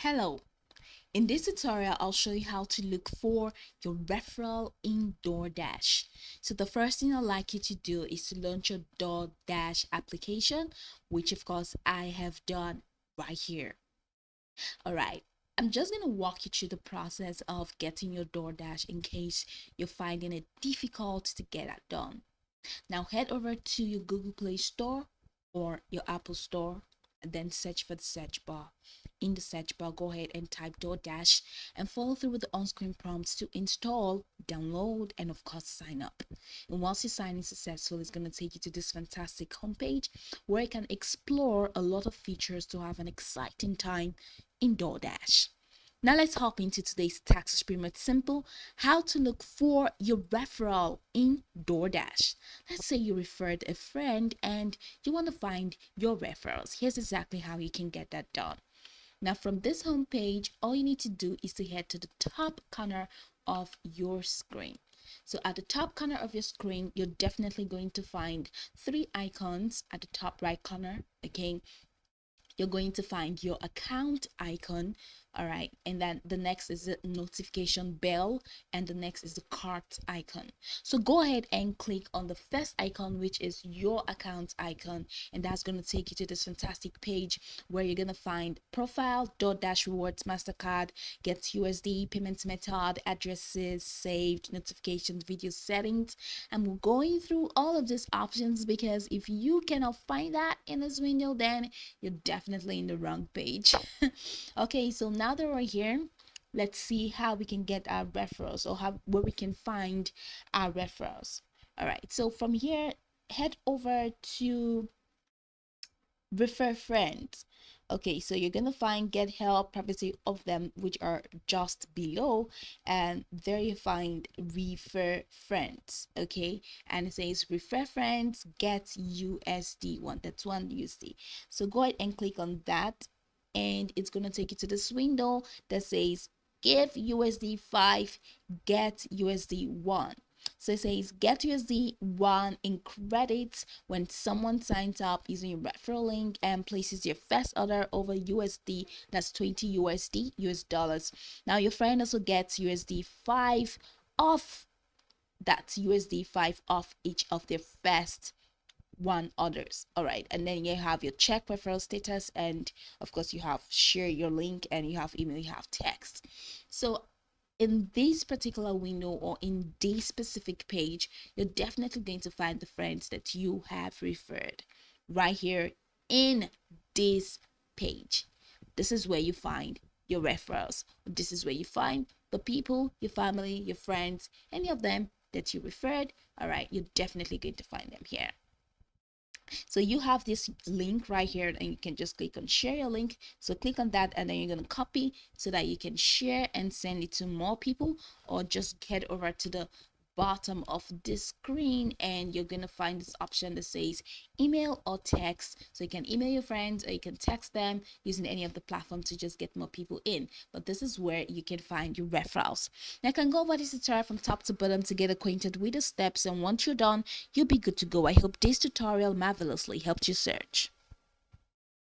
Hello, in this tutorial I'll show you how to look for your referral in Doordash. So the first thing I'd like you to do is to launch your Doordash application, which of course I have done right here. Alright, I'm just going to walk you through the process of getting your Doordash in case you're finding it difficult to get that done. Now head over to your Google Play Store or your Apple Store and then search for the search bar. In the search bar, go ahead and type DoorDash and follow through with the on-screen prompts to install, download, and of course sign up. And once you sign in successfully, it's going to take you to this fantastic homepage where you can explore a lot of features to have an exciting time in DoorDash. Now let's hop into today's task. Is pretty much simple. How to look for your referral in Doordash. Let's say you referred a friend and you want to find your referrals. Here's exactly how you can get that done. Now from this home page, all you need to do is to head to the top corner of your screen. So at the top corner of your screen, you're definitely going to find three icons at the top right corner. Okay, you're going to find your account icon. All right, and then the next is the notification bell, and the next is the cart icon. So go ahead and click on the first icon, which is your account icon, and that's going to take you to this fantastic page where you're going to find profile, DoorDash rewards, Mastercard, get USD, payment method, addresses, saved, notifications, video settings. I'm going through all of these options because if you cannot find that in this window, then you're definitely in the wrong page. Okay, so now that we're here, let's see how we can get our referrals, or how where we can find our referrals. All right, so from here, head over to refer friends. Okay, so you're gonna find get help, privacy of them, which are just below, and there you find refer friends. Okay, and it says refer friends, get USD one. That's $1 USD. So go ahead and click on that, and it's gonna take you to this window that says give USD 5, get USD 1. So it says get USD 1 in credits when someone signs up using your referral link and places your first order over USD, that's 20 USD, US dollars. Now your friend also gets USD 5 off, that's USD 5 off each of their first one orders. All right, and then you have your check referral status, and of course you have share your link, and you have email, you have text. So in this particular window, or in this specific page, you're definitely going to find the friends that you have referred right here in this page. This is where you find your referrals. This is where you find the people, your family, your friends, any of them that you referred. All right, you're definitely going to find them here. So you have this link right here, and you can just click on share your link. So click on that, and then you're going to copy so that you can share and send it to more people, or just head over to the bottom of this screen and you're going to find this option that says email or text. So you can email your friends, or you can text them using any of the platforms to just get more people in. But this is where you can find your referrals. Now you can go over this tutorial from top to bottom to get acquainted with the steps, and once you're done, you'll be good to go. I hope this tutorial marvelously helped you search.